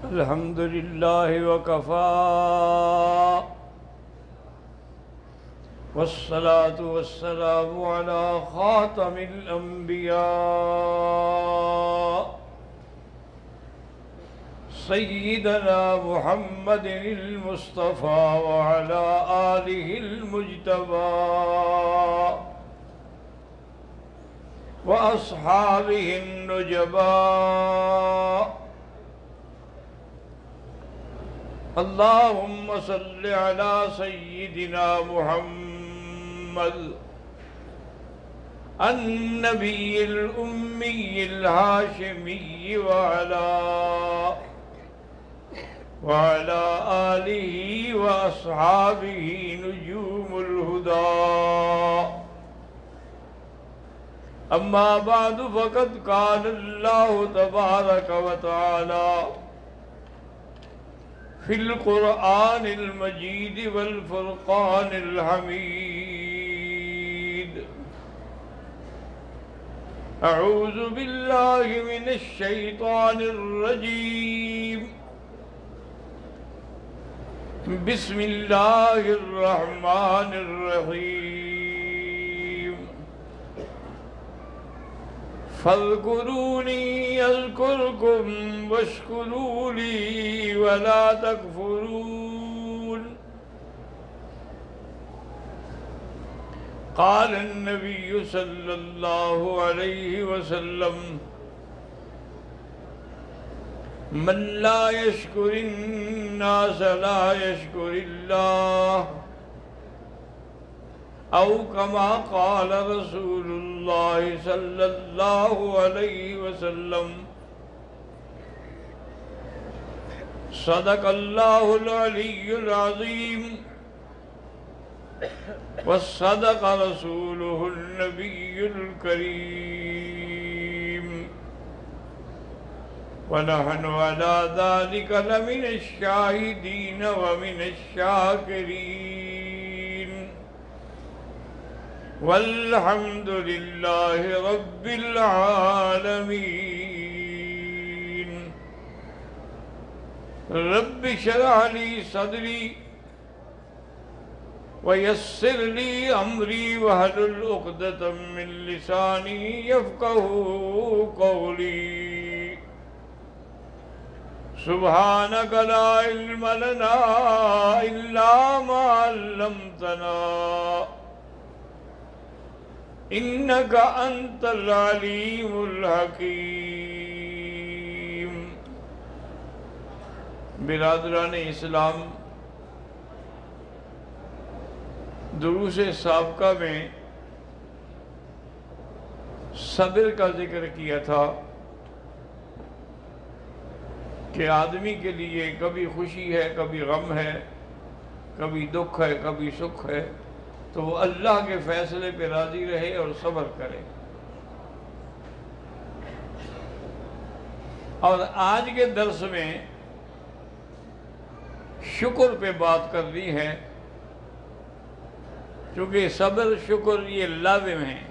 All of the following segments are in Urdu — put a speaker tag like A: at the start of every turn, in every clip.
A: الحمد لله وكفى والصلاة والسلام على خاتم الأنبياء سيدنا محمد المصطفى وعلى آله المجتبى وأصحابه النجباء. اللهم صل على سيدنا محمد النبي الأمي الهاشمي وعلى آله وأصحابه نجوم الهدى. أما بعد فقد قال الله تبارك وتعالى في القرآن المجيد والفرقان الحميد: أعوذ بالله من الشيطان الرجيم. بسم الله الرحمن الرحيم. فاذكروني يذكركم واشكروا لي ولا تكفرون. قال النبي صلى الله عليه وسلم: من لا يشكر الناس لا يشكر الله، أو كما قال رسول الله صلى الله عليه وسلم. صدق الله العلي العظيم وصدق رسوله النبي الكريم، ونحن على ذلك لمن الشاهدين ومن الشاكرين، والحمد لله رب العالمين. رب اشرح لي صدري ويسر لي أمري واحلل عقدة من لساني يفقهوا قولي. سبحانك لا علم لنا إلا ما علمتنا إنك أنت العليم الحكيم. برادران اسلام، دروس سابقہ میں صبر کا ذکر کیا تھا کہ آدمی کے لیے کبھی خوشی ہے، کبھی غم ہے، کبھی دکھ ہے، کبھی سکھ ہے، تو وہ اللہ کے فیصلے پہ راضی رہے اور صبر کرے. اور آج کے درس میں شکر پہ بات کرنی ہے، کیونکہ صبر شکر یہ لازم ہیں.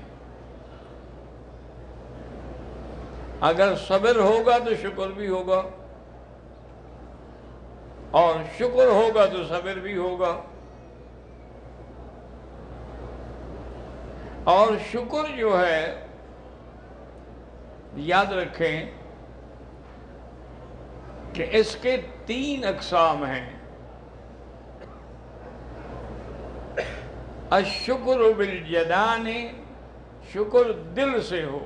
A: اگر صبر ہوگا تو شکر بھی ہوگا، اور شکر ہوگا تو صبر بھی ہوگا. اور شکر جو ہے، یاد رکھیں کہ اس کے 3 اقسام ہیں. الشکر بالجنان، شکر دل سے ہو،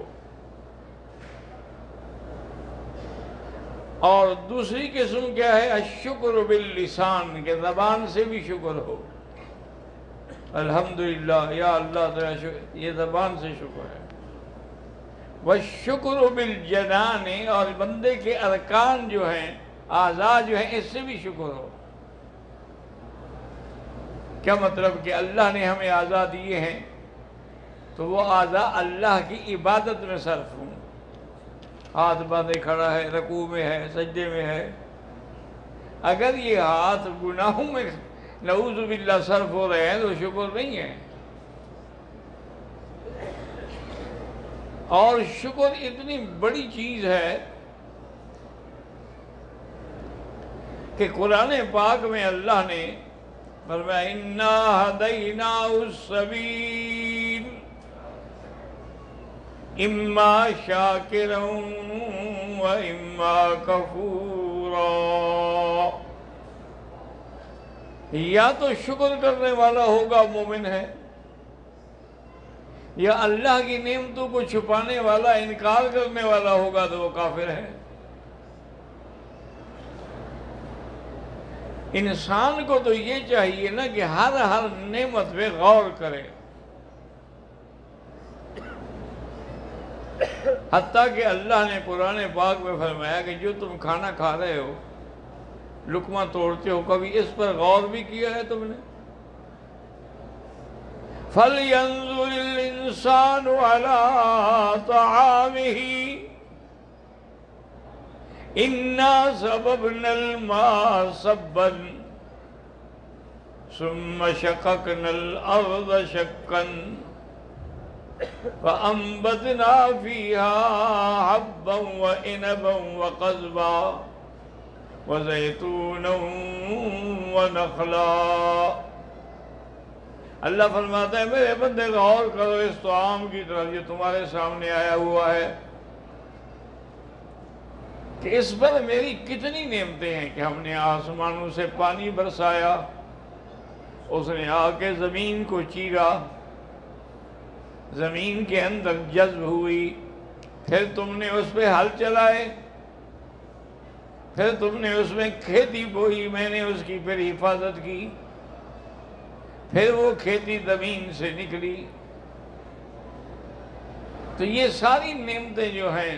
A: اور دوسری قسم کیا ہے؟ الشکر باللسان، کہ زبان سے بھی شکر ہو. الحمدللہ، یا اللہ تیرا شکر، یہ زبان سے شکر ہے. والشکر بالجنان، اور بندے کے ارکان جو ہیں، اعضاء جو ہیں، اس سے بھی شکر ہو. کیا مطلب؟ کہ اللہ نے ہمیں اعضاء دیے ہیں تو وہ اعضاء اللہ کی عبادت میں صرف ہوں. ہاتھ باندھے کھڑا ہے، رکوع میں ہے، سجدے میں ہے. اگر یہ ہاتھ گناہوں میں نعوذ باللہ صرف ہو رہے ہیں تو شکر نہیں ہے. اور شکر اتنی بڑی چیز ہے کہ قرآن پاک میں اللہ نے فرمایا اِنَّا هَدَيْنَاهُ السَّبِيلَ اِمَّا شَاكِرًا وَإِمَّا كَفُورًا، یا تو شکر کرنے والا ہوگا مومن ہے، یا اللہ کی نعمتوں کو چھپانے والا انکار کرنے والا ہوگا تو وہ کافر ہے۔ انسان کو تو یہ چاہیے نا کہ ہر نعمت پہ غور کرے، حتیٰ کہ اللہ نے قرآن پاک میں فرمایا کہ جو تم کھانا کھا رہے ہو، لقمہ توڑتے ہو، کبھی اس پر غور بھی کیا ہے تم نے؟ فَلْيَنظُرِ الْإِنسَانُ عَلَىٰ طَعَامِهِ إِنَّا صَبَبْنَا الْمَاءَ صَبًّا ثُمَّ شَقَقْنَا الْأَرْضَ شَقًّا فَأَنبَتْنَا فِيهَا حَبًّا وَإِنَبًا وَقَضْبًا وَزَيْتُونًا وَنَخْلًا۔ اللہ فرماتا ہے میرے بندے غور کرو اس طعام کی طرف جو تمہارے سامنے آیا ہوا ہے کہ اس پر میری کتنی نعمتیں ہیں کہ ہم نے آسمانوں سے پانی برسایا، اس نے آ کے زمین کو چیرا، زمین کے اندر جذب ہوئی، پھر تم نے اس پہ ہل چلائے، پھر تم نے اس میں کھیتی بوئی، میں نے اس کی پھر حفاظت کی، پھر وہ کھیتی زمین سے نکلی۔ تو یہ ساری نعمتیں جو ہیں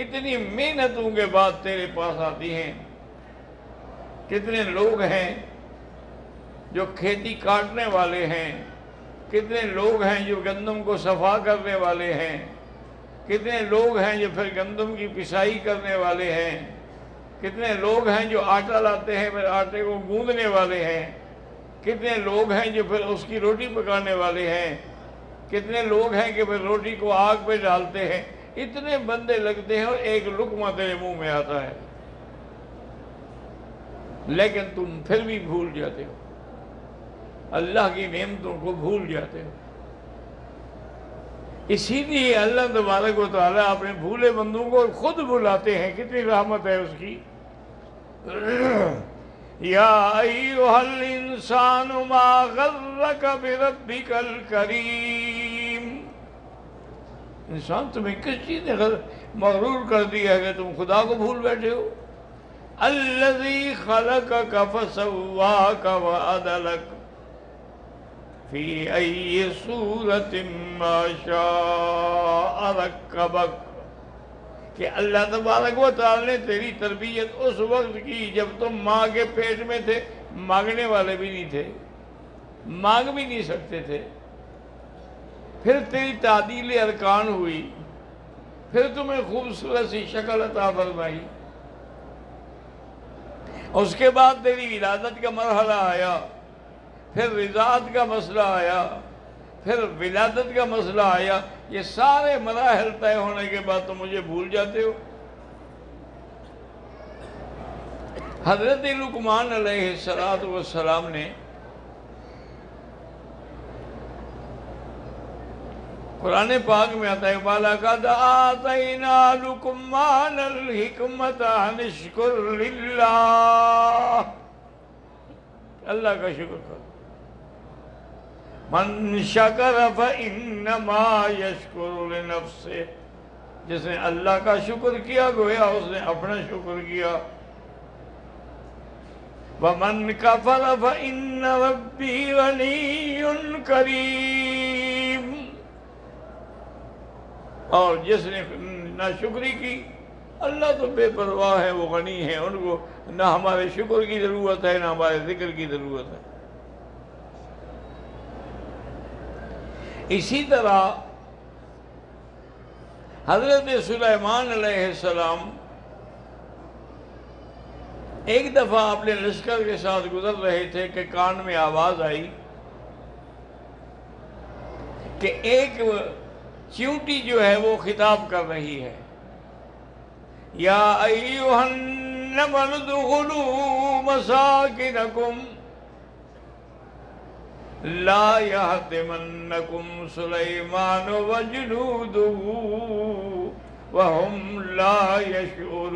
A: اتنی محنتوں کے بعد تیرے پاس آتی ہیں۔ کتنے لوگ ہیں جو کھیتی کاٹنے والے ہیں، کتنے لوگ ہیں جو گندم کو صفا کرنے والے ہیں، کتنے لوگ ہیں جو پھر گندم کی پسائی کرنے والے ہیں، کتنے لوگ ہیں جو آٹا لاتے ہیں پھر آٹے کو گوندنے والے ہیں، کتنے لوگ ہیں جو پھر اس کی روٹی پکانے والے ہیں، کتنے لوگ ہیں کہ پھر روٹی کو آگ پہ ڈالتے ہیں۔ اتنے بندے لگتے ہیں اور ایک لقمہ تیرے منہ میں آتا ہے، لیکن تم پھر بھی بھول جاتے ہو، اللہ کی نعمتوں کو بھول جاتے ہو۔ اسی لیے اللہ تبارک و تعالیٰ اپنے بھولے بندوں کو خود بلاتے ہیں، کتنی رحمت ہے اس کی۔ یا ایھا الانسان ما غرک بربک الکریم، انسان تمہیں کس چیز نے مغرور کر دیا ہے کہ تم خدا کو بھول بیٹھے ہو؟ الذی خلقک فسواک وعدلک فی ای صورت ما شاء رکبک، کہ اللہ تبارک و تعالی نے تیری تربیت اس وقت کی جب تم ماں کے پیٹ میں تھے، مانگنے والے بھی نہیں تھے، مانگ بھی نہیں سکتے تھے، پھر تیری تعدیل ارکان ہوئی، پھر تمہیں خوبصورت سی شکل عطا فرمائی، اس کے بعد تیری ولادت کا مرحلہ آیا، پھر رضاعت کا مسئلہ آیا، پھر ولادت کا مسئلہ آیا۔ یہ سارے مراحل طے ہونے کے بعد تم مجھے بھول جاتے ہو۔ حضرت لقمان علیہ السلام نے قرآن پاک میں آتا ہے وَلَقَدْ آتَيْنَا لُقْمَانَ الْحِكْمَةَ أَنِ اشْكُرْ لِلَّهِ، اللہ کا شکر کرو۔ من شکر فإنما یشکر لنفسہ، جس نے اللہ کا شکر کیا گویا اس نے اپنا شکر کیا۔ ومن کفر فإن ربی غنی کریم، اور جس نے ناشکری کی، اللہ تو بے پرواہ ہے، وہ غنی ہے، ان کو نہ ہمارے شکر کی ضرورت ہے نہ ہمارے ذکر کی ضرورت ہے۔ اسی طرح حضرت سلیمان علیہ السلام ایک دفعہ اپنے لشکر کے ساتھ گزر رہے تھے کہ کان میں آواز آئی کہ ایک چیونٹی جو ہے وہ خطاب کر رہی ہے، یا ایھا جہنم ادخلوا مساکنکم لا يهتمنكم سليمان وجنوده وهم لا يشعرون.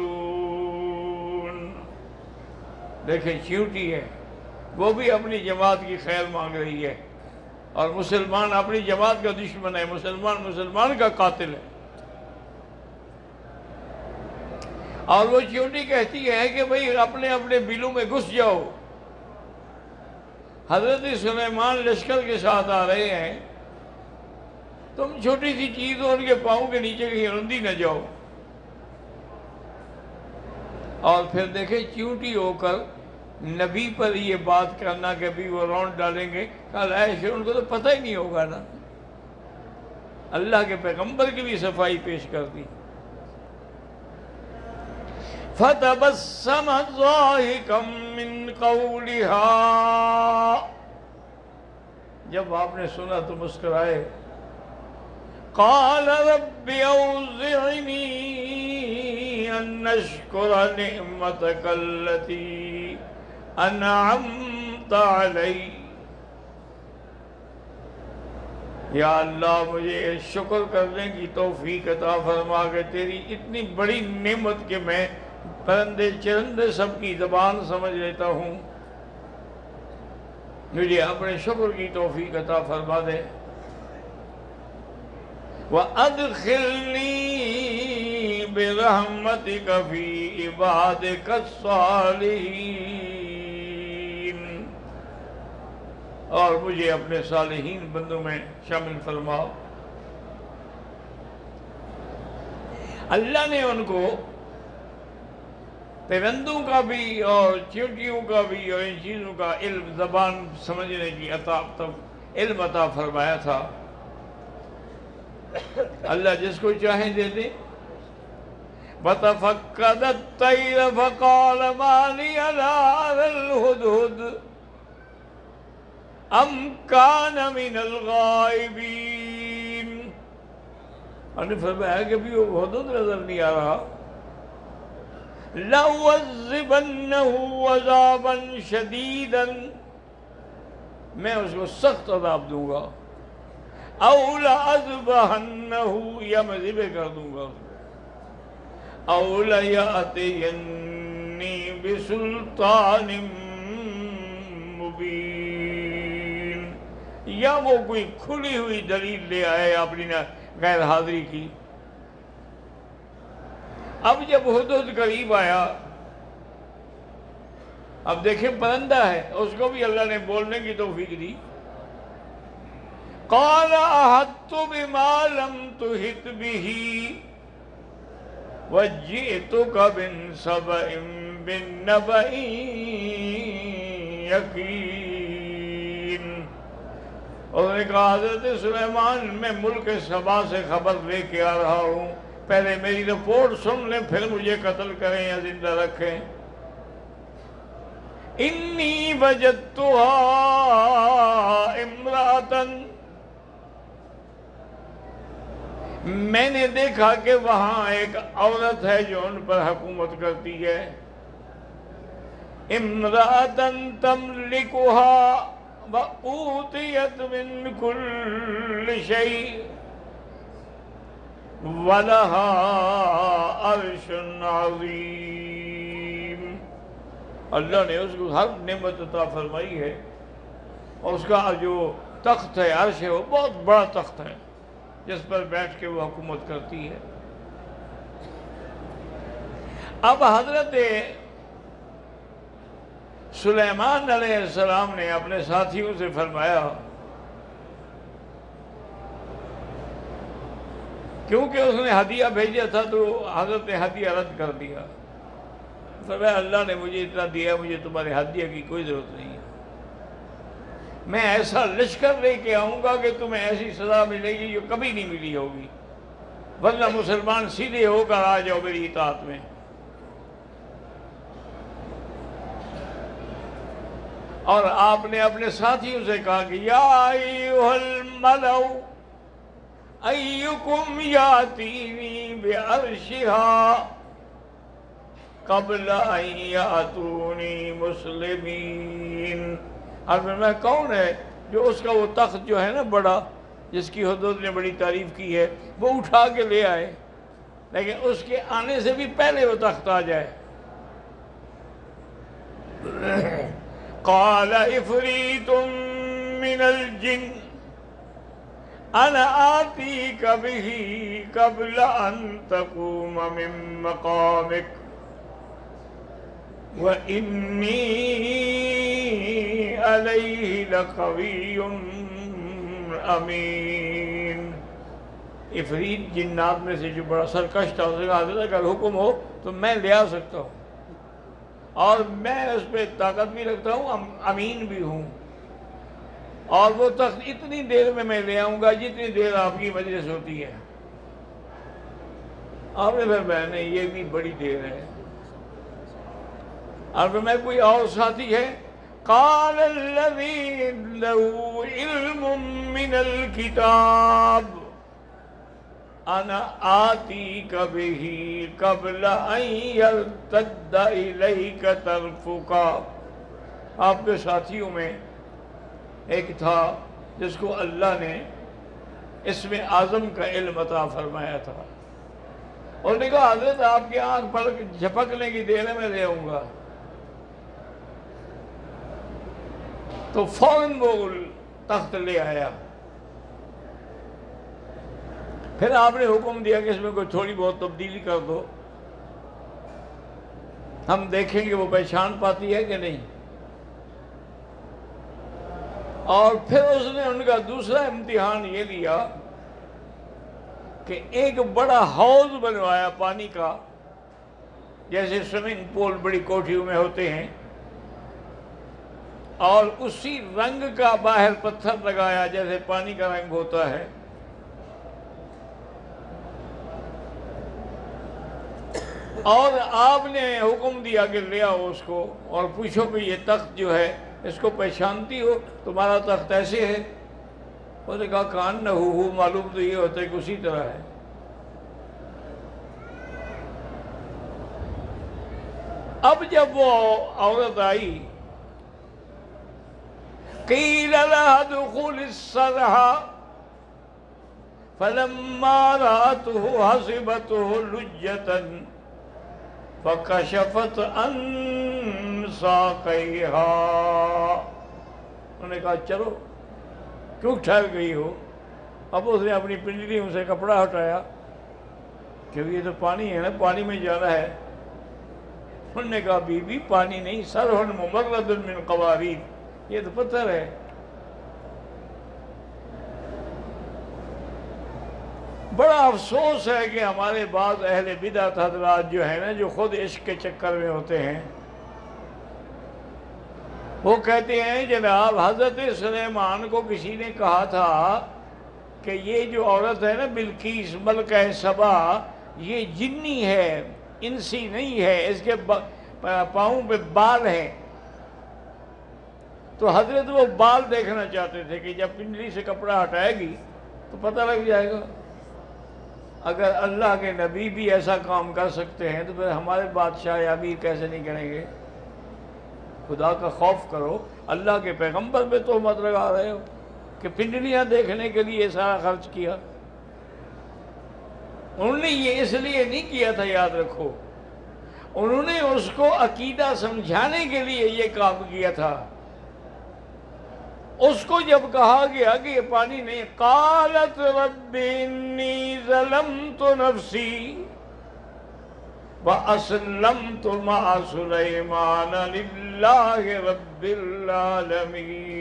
A: دیکھیں چیونٹی ہے، وہ بھی اپنی جماعت کی خیر مانگ رہی ہے، اور مسلمان اپنی جماعت کا دشمن ہے، مسلمان کا قاتل ہے. اور وہ چیونٹی کہتی ہے کہ بھئی اپنے اپنے بلوں میں گھس جاؤ. حضرت سلیمان لشکر کے ساتھ آ رہے ہیں، تم چھوٹی سی چیز ہو ان کے پاؤں کے نیچے کہیں رندی نہ جاؤ. اور پھر دیکھیں چیونٹی ہو کر نبی پر یہ بات کرنا کہ بھی وہ راؤنڈ ڈالیں گے، کل ایسے ان کو تو پتہ ہی نہیں ہوگا نا. اللہ کے پیغمبر کی بھی صفائی پیش کر دی. فَتَبَسَّمَ ضَاحِكًا مِّن قَوْلِهَا، جب آپ نے سنا تو مسکرائے. قَالَ رَبِّ أَوْزِعْنِي أَن أَشْكُرَ نِعْمَتَكَ الَّتِي أَنْعَمْتَ عَلَيَّ. یا اللہ مجھے شکر کرنے کی توفیق عطا فرما کہ تیری اتنی بڑی نعمت کہ میں پرندے چرندے سب کی زبان سمجھ لیتا ہوں، مجھے اپنے شکر کی توفیق عطا فرما دے. وَأَدْخِلْنِي بِرَحْمَتِكَ فِي عِبَادِكَ الصَّالِحِينَ، اور مجھے اپنے صالحین بندوں میں شامل فرماؤ. اللہ نے ان کو پرندوں کا بھی اور چیونٹیوں کا بھی اور ان چیزوں کا علم، زبان سمجھنے کی علم عطا فرمایا تھا. اللہ جس کو چاہیں دے دے. وَتَفَقَّدَ الطَّيْرَ فَقَالَ مَا لِيَ لَا أَرَى الْهُدْهُدَ أَمْ كَانَ مِنَ الْغَائِبِينَ. اور نے فرمایا کہ بھی وہ ہدہد نظر نہیں آ رہا. لَأُعَذِّبَنَّهُ عَذَابًا شَدِيدًا، میں اس کو سخت عذاب دوں گا. اَوْ لَأَذْبَحَنَّهُ، یا میں ذبح کر دوں گا اس کو. اَوْ لَيَأْتِيَنِّي بِسُلْطَانٍ مُبِينٍ، یا وہ کوئی کھلی ہوئی دلیل لے آئے اپنی غیر حاضری کی. اب جب ہدہد قریب آیا، اب دیکھیں پرندہ ہے، اس کو بھی اللہ نے بولنے کی توفیق دی. قَالَ أَحَطتُ بِمَا لَمْ تُحِطْ بِهِ وَجِئْتُكَ مِنْ سَبَإٍ بِنَبَإٍ یقین. انہوں نے کہا حضرت سلیمان میں ملک سبا سے خبر لے کے آ رہا ہوں، پہلے میری رپورٹ سن لیں پھر مجھے قتل کریں یا زندہ رکھیں. انی وجدتها امرأة، میں نے دیکھا کہ وہاں ایک عورت ہے جو ان پر حکومت کرتی ہے. امرأة تملکها وَأُوتِيَتْ مِنْ كُلِّ شَيْءٍ وَلَهَا عَرْشٌ عَظِيمٌ. اللہ نے اس کو ہر نعمت عطا فرمائی ہے، اور اس کا جو تخت ہے، عرش ہے، وہ بہت بڑا تخت ہے جس پر بیٹھ کے وہ حکومت کرتی ہے. اب حضرت سلیمان علیہ السلام نے اپنے ساتھیوں سے فرمایا، کیونکہ اس نے ہدیہ بھیجا تھا تو حضرت نے ہدیہ رد کر دیا. فرمایا اللہ نے مجھے اتنا دیا، مجھے تمہارے ہدیہ کی کوئی ضرورت نہیں ہے. میں ایسا لشکر لے کے آؤں گا کہ تمہیں ایسی سزا ملے گی جو کبھی نہیں ملی ہوگی، ورنہ مسلمان سیدھے ہو کر آ جاؤ میری اطاعت میں. اور آپ نے اپنے ساتھیوں سے کہا کہ یا ایھا الملؤ ایکم یاتینی بعرشھا قبل ان یاتونی مسلمین۔ اور میں کون ہے جو اس کا وہ تخت جو ہے نا بڑا، جس کی حضرت نے بڑی تعریف کی ہے، وہ اٹھا کے لے آئے، لیکن اس کے آنے سے بھی پہلے وہ تخت آ جائے۔ قال عفریت من الجن انا آتیک بہ قبل ان تقوم من مقامک وانی علیہ لقوی امین۔ عفریت جنات میں سے جو بڑا سرکش تھا، اس نے کہا اگر حکم ہو تو میں لے آ سکتا ہوں، اور میں اس پہ طاقت بھی رکھتا ہوں، امین بھی ہوں، اور وہ تخت اتنی دیر میں لے آؤں گا جتنی دیر آپ کی مجلس ہوتی ہے۔ آپ نے پھر میں نے یہ بھی بڑی دیر ہے، اور پھر میں کوئی اور ساتھی ہے؟ قال الذی لہ علم من الکتاب انا آتیک بہ قبل ان یرتد الیک طرفک۔ آپ کے ساتھیوں میں ایک تھا جس کو اللہ نے اسم اعظم کا علم عطا فرمایا تھا، اور نے کہا حضرت آپ کی آنکھ پلک جھپکنے کی دیر میں لے آؤں گا، تو فوراً وہ تخت لے آیا۔ پھر آپ نے حکم دیا کہ اس میں کوئی تھوڑی بہت تبدیلی کر دو، ہم دیکھیں گے وہ پہچان پاتی ہے کہ نہیں۔ اور پھر اس نے ان کا دوسرا امتحان یہ لیا کہ ایک بڑا حوض بنوایا پانی کا، جیسے سوئمنگ پول بڑی کوٹھیوں میں ہوتے ہیں، اور اسی رنگ کا باہر پتھر لگایا جیسے پانی کا رنگ ہوتا ہے، اور آپ نے حکم دیا کہ لے آؤ اس کو اور پوچھو کہ یہ تخت جو ہے اس کو پہچانتی ہو؟ تمہارا تخت ایسے ہے؟ اس نے کہا کان نہ ہو، معلوم تو یہ ہوتا ہے کہ اسی طرح ہے۔ اب جب وہ عورت آئی، قیل لها ادخل الصرح فلما رأته حسبته لجة فکشفت عن ساقیہا۔ انہوں نے کہا چلو، کیوں ٹھہر گئی ہو؟ اب اس نے اپنی پنجلیوں سے کپڑا ہٹایا، کیونکہ یہ تو پانی ہے نا، پانی میں جانا ہے۔ انہوں نے کہا بی بی پانی نہیں، سرح ممرد من قواریر، یہ تو پتھر ہے۔ بڑا افسوس ہے کہ ہمارے بعض اہل بدعت حضرات جو ہیں نا، جو خود عشق کے چکر میں ہوتے ہیں، وہ کہتے ہیں جناب حضرت سلیمان کو کسی نے کہا تھا کہ یہ جو عورت ہے نا بلقیس ملکہ سبا، یہ جنی ہے، انسی نہیں ہے، اس کے پاؤں پہ بال ہیں۔ تو حضرت وہ بال دیکھنا چاہتے تھے کہ جب پنجلی سے کپڑا ہٹائے گی تو پتہ لگ جائے گا۔ اگر اللہ کے نبی بھی ایسا کام کر سکتے ہیں تو پھر ہمارے بادشاہ یا امیر کیسے نہیں کریں گے؟ خدا کا خوف کرو، اللہ کے پیغمبر پہ تہمت لگا رہے ہو کہ پنڈلیاں دیکھنے کے لیے سارا خرچ کیا۔ انہوں نے یہ اس لیے نہیں کیا تھا، یاد رکھو، انہوں نے اس کو عقیدہ سمجھانے کے لیے یہ کام کیا تھا۔ اس کو جب کہا گیا کہ یہ پانی نہیں، قالت رب انی ظلمت نفسی واسلمت مع سلیمان للہ رب العالمین۔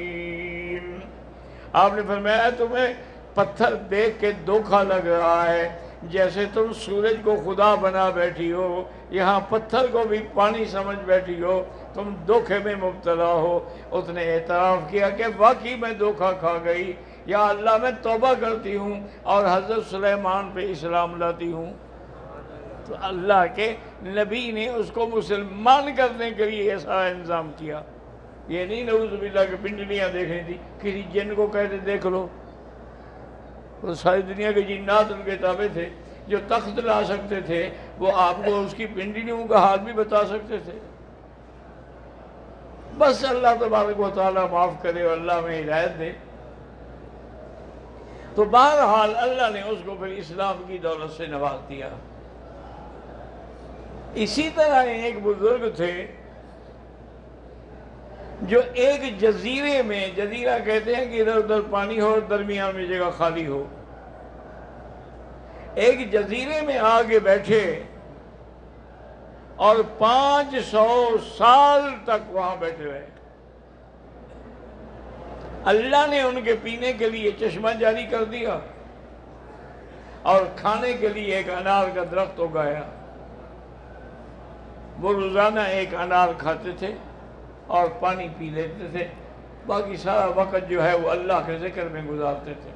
A: آپ نے فرمایا تمہیں پتھر دیکھ کے دھوکہ لگ رہا ہے، جیسے تم سورج کو خدا بنا بیٹھی ہو، یہاں پتھر کو بھی پانی سمجھ بیٹھی ہو، تم دھوکے میں مبتلا ہو۔ اس نے اعتراف کیا کہ واقعی میں دھوکہ کھا گئی، یا اللہ میں توبہ کرتی ہوں اور حضرت سلیمان پہ اسلام لاتی ہوں۔ تو اللہ کے نبی نے اس کو مسلمان کرنے کے لیے ایسا انتظام کیا۔ یہ نہیں نعوذ باللہ کہ پنڈلیاں دیکھنی تھی، کسی جن کو کہتے دیکھ لو۔ تو ساری دنیا کے جنات ان کے تابع تھے، جو تخت لا سکتے تھے وہ آپ کو اس کی پنڈلیوں کا حال بھی بتا سکتے تھے۔ بس اللہ تبارک و تعالیٰ معاف کرے اور اللہ میں ہدایت دے۔ تو بہرحال اللہ نے اس کو پھر اسلام کی دولت سے نواز دیا۔ اسی طرح ایک بزرگ تھے جو ایک جزیرے میں، جزیرہ کہتے ہیں کہ ادھر ادھر پانی ہو اور درمیان میں جگہ خالی ہو، ایک جزیرے میں آگے بیٹھے اور 500 سال تک وہاں بیٹھے رہے۔ اللہ نے ان کے پینے کے لیے چشمہ جاری کر دیا اور کھانے کے لیے ایک انار کا درخت اگایا۔ وہ روزانہ ایک انار کھاتے تھے اور پانی پی لیتے تھے، باقی سارا وقت جو ہے وہ اللہ کے ذکر میں گزارتے تھے۔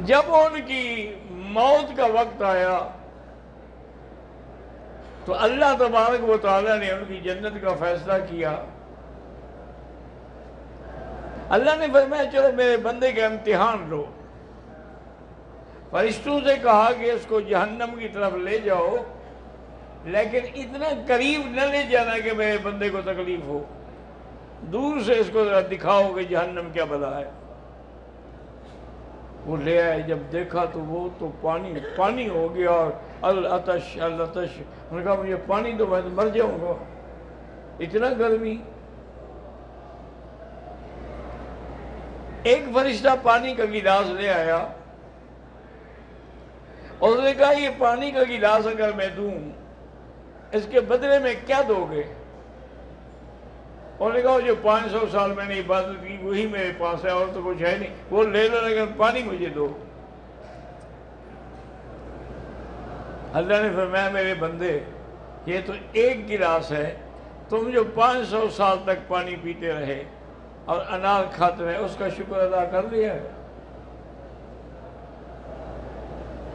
A: جب ان کی موت کا وقت آیا تو اللہ تبارک و تعالیٰ نے ان کی جنت کا فیصلہ کیا۔ اللہ نے فرمایا چلو میرے بندے کا امتحان لو۔ فرشتوں سے کہا کہ اس کو جہنم کی طرف لے جاؤ، لیکن اتنا قریب نہ لے جانا کہ میرے بندے کو تکلیف ہو، دور سے اس کو ذرا دکھاؤ کہ جہنم کیا بلا ہے۔ وہ لے آئے، جب دیکھا تو وہ تو پانی پانی ہو گیا، اور العطش العطش، انہوں نے کہا مجھے پانی تو میں تو مر جاؤں گا، اتنا گرمی۔ ایک فرشتہ پانی کا گلاس لے آیا اور اس نے کہا یہ پانی کا گلاس اگر میں دوں اس کے بدلے میں کیا دو گے؟ انہوں نے کہا جو 500 سال میں نے عبادت کی وہی میرے پاس ہے، اور تو کچھ ہے نہیں، وہ لے لو لیکن پانی مجھے دو۔ اللہ نے فرمایا میرے بندے یہ تو ایک گلاس ہے، تم جو 500 سال تک پانی پیتے رہے اور انار کھاتے رہے اس کا شکر ادا کر لیا ہے۔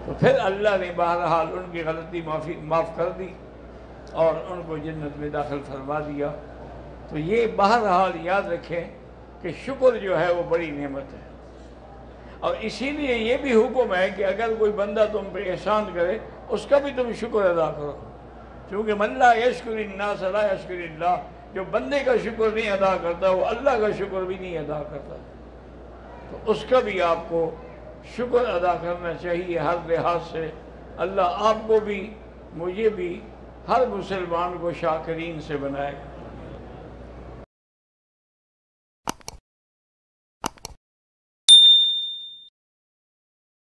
A: تو پھر اللہ نے بہرحال ان کی غلطی معاف کر دی اور ان کو جنت میں داخل فرما دیا۔ تو یہ بہرحال یاد رکھیں کہ شکر جو ہے وہ بڑی نعمت ہے، اور اسی لیے یہ بھی حکم ہے کہ اگر کوئی بندہ تم پہ احسان کرے اس کا بھی تم شکر ادا کرو، کیونکہ من لا یشکر الناس لا یشکر اللہ، جو بندے کا شکر نہیں ادا کرتا وہ اللہ کا شکر بھی نہیں ادا کرتا۔ تو اس کا بھی آپ کو شکر ادا کرنا چاہیے ہر لحاظ سے۔ اللہ آپ کو بھی، مجھے بھی، ہر مسلمان کو شاکرین سے بنائے گا۔